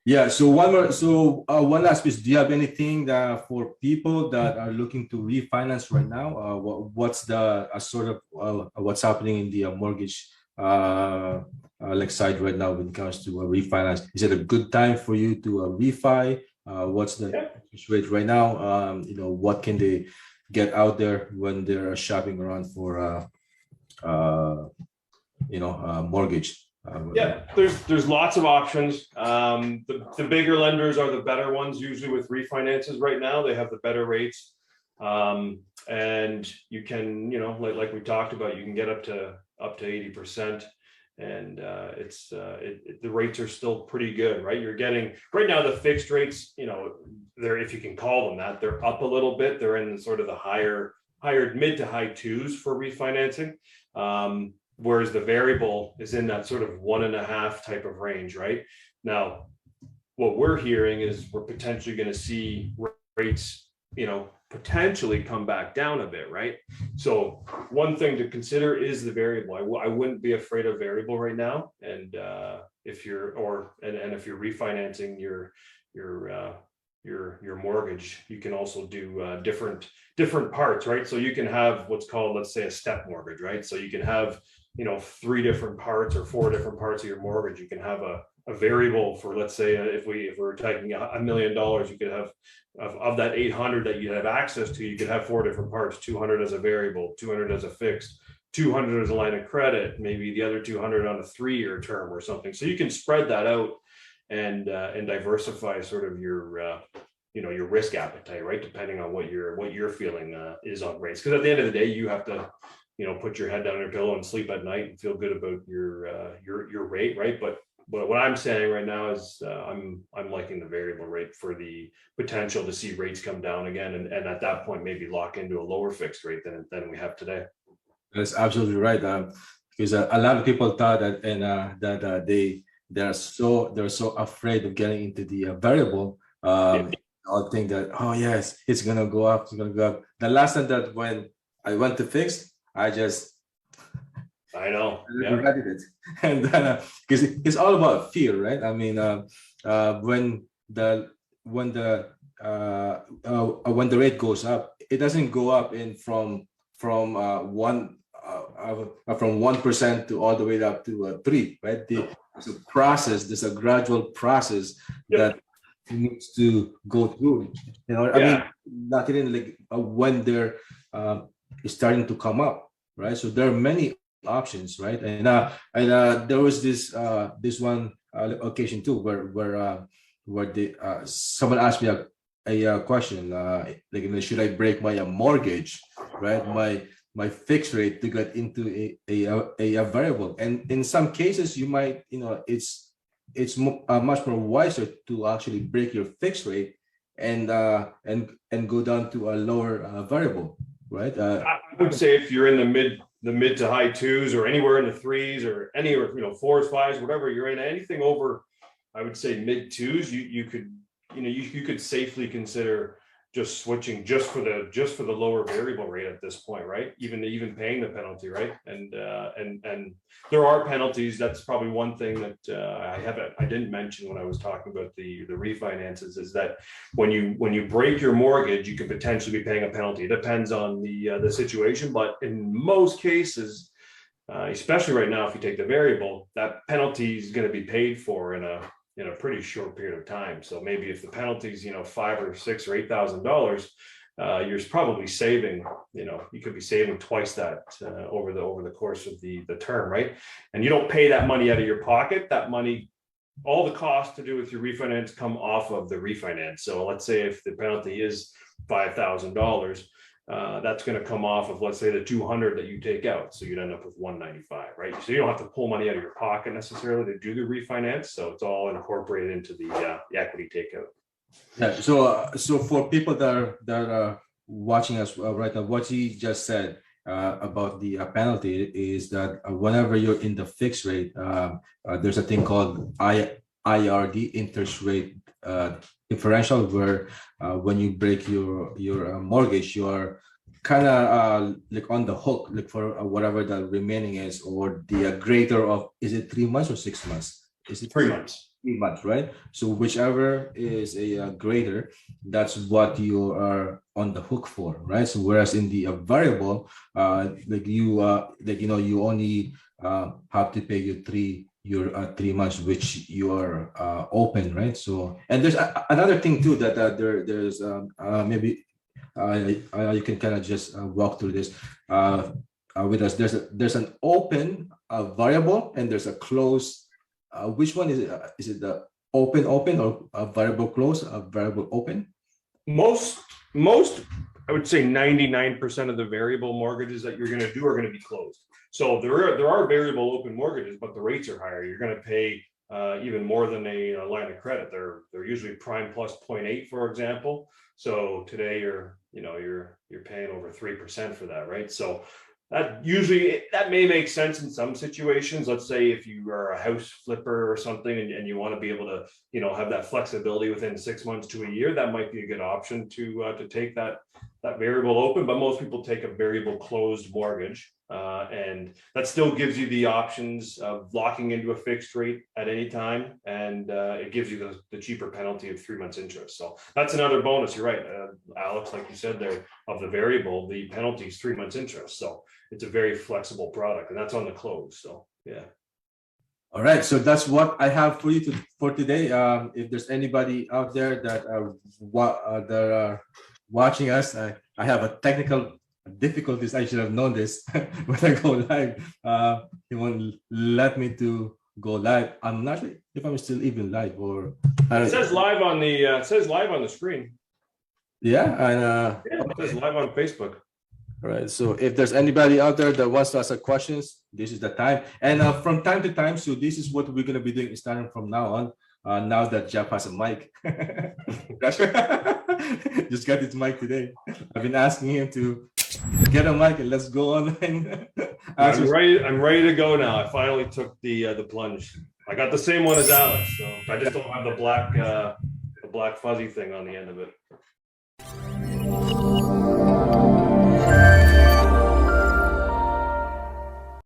Yeah. So one more. So one last piece. Do you have anything that for people that are looking to refinance right now? What's the sort of what's happening in the mortgage like side right now when it comes to refinance? Is it a good time for you to refi? What's the Yeah. interest rate right now? What can they get out there when they're shopping around for uh, mortgage? Yeah, there's lots of options. The bigger lenders are the better ones usually with refinances right now. They have the better rates. And you can, like we talked about, you can get up to 80%. And the rates are still pretty good, right? You're getting right now the fixed rates, they're, if you can call them that, they're up a little bit. They're in sort of the higher mid to high twos for refinancing. Whereas the variable is in that sort of 1.5 type of range, right? Now, what we're hearing is we're potentially going to see rates, potentially come back down a bit, right? So one thing to consider is the variable. I wouldn't be afraid of variable right now. And if you're refinancing your mortgage, you can also do different parts, right? So you can have what's called, let's say, a step mortgage, right? So you can have 3 different parts or 4 different parts of your mortgage. You can have a variable for, let's say, if we're taking $1 million, you could have of that 800 that you have access to, you could have 4 different parts: 200 as a variable, 200 as a fixed, 200 as a line of credit, maybe the other 200 on a 3-year term or something. So you can spread that out and diversify sort of your your risk appetite, right? Depending on what you're feeling is on rates. Because at the end of the day, you have to put your head down on your pillow and sleep at night and feel good about your rate, right? But what I'm saying right now is I'm liking the variable rate for the potential to see rates come down again, and at that point maybe lock into a lower fixed rate than we have today. That's absolutely right. Because a lot of people thought that, and that they're so afraid of getting into the variable. I'll think that, oh yes, it's gonna go up. It's gonna go up. The last time that when I went to fixed, I know. Yeah. regretted it, and because it's all about fear, right? I mean, when when the rate goes up, it doesn't go up in from 1% to all the way up to 3, right? There's a process. There's a gradual process that needs to go through. I mean, not even like when they're starting to come up, right? So there are many options, right? And there was this one occasion too where someone asked me a question like, should I break my mortgage, right? My fixed rate to get into a variable, and in some cases you might it's much more wiser to actually break your fixed rate and go down to a lower variable, right? I would say if you're in the mid to high twos, or anywhere in the threes, or anywhere, 4s, 5s, whatever you're in, anything over, I would say mid twos, you could you could safely consider just switching just for the lower variable rate at this point, right? Even paying the penalty, right? And there are penalties. That's probably one thing that I didn't mention when I was talking about the refinances, is that when you break your mortgage, you could potentially be paying a penalty. It depends on the situation, but in most cases, especially right now, if you take the variable, that penalty is going to be paid for in a pretty short period of time. So maybe if the penalty's $5,000 or $6,000 or $8,000, you're probably saving, you could be saving twice that over the course of the term, right? And you don't pay that money out of your pocket. That money, all the costs to do with your refinance come off of the refinance. So let's say if the penalty is $5,000, that's going to come off of, let's say, the 200 that you take out. So you'd end up with 195, right? So you don't have to pull money out of your pocket necessarily to do the refinance. So it's all incorporated into the equity takeout. Yeah. So for people that are watching us right now, what he just said about the penalty is that whenever you're in the fixed rate, there's a thing called IRD, interest rate differential, where when you break your mortgage, you are kind of like on the hook, like for whatever the remaining is, or the greater of, is it 3 months or 6 months? Is it 3 months. 3 months, right? So whichever is a greater, that's what you are on the hook for, right? So whereas in the variable, like you only have to pay your 3 months, which you are open, right? So and there's another thing too that there's maybe you can kind of just walk through this with us. There's an open variable and there's a close. Which one is it? Is it the open or a variable close, a variable open? Most, I would say 99% of the variable mortgages that you're going to do are going to be closed. So there are variable open mortgages, but the rates are higher. You're going to pay even more than a line of credit. They're usually prime plus 0.8, for example. So today you're paying over 3% for that, right? So that may make sense in some situations. Let's say if you are a house flipper or something and you want to be able to, have that flexibility within 6 months to a year, that might be a good option to take that variable open. But most people take a variable closed mortgage, and that still gives you the options of locking into a fixed rate at any time, and it gives you the cheaper penalty of 3 months interest. So that's another bonus. You're right, Alex, like you said there, of the variable, the penalty is 3 months interest. So it's a very flexible product, and that's on the close. So yeah. All right, so that's what I have for you for today. If there's anybody out there that are watching us, I have a technical difficulties. I should have known this when I go live. He won't let me to go live. I'm not sure if I'm still even live or. It says live on the screen. Yeah, and yeah, it says live on Facebook. All right. So if there's anybody out there that wants to ask questions, this is the time. And from time to time, so this is what we're going to be doing starting from now on. Now that Jeff has a mic. Just got his mic today. I've been asking him to get a mic and let's go on. I'm ready to go now. I finally took the plunge. I got the same one as Alex, so I just don't have the black fuzzy thing on the end of it.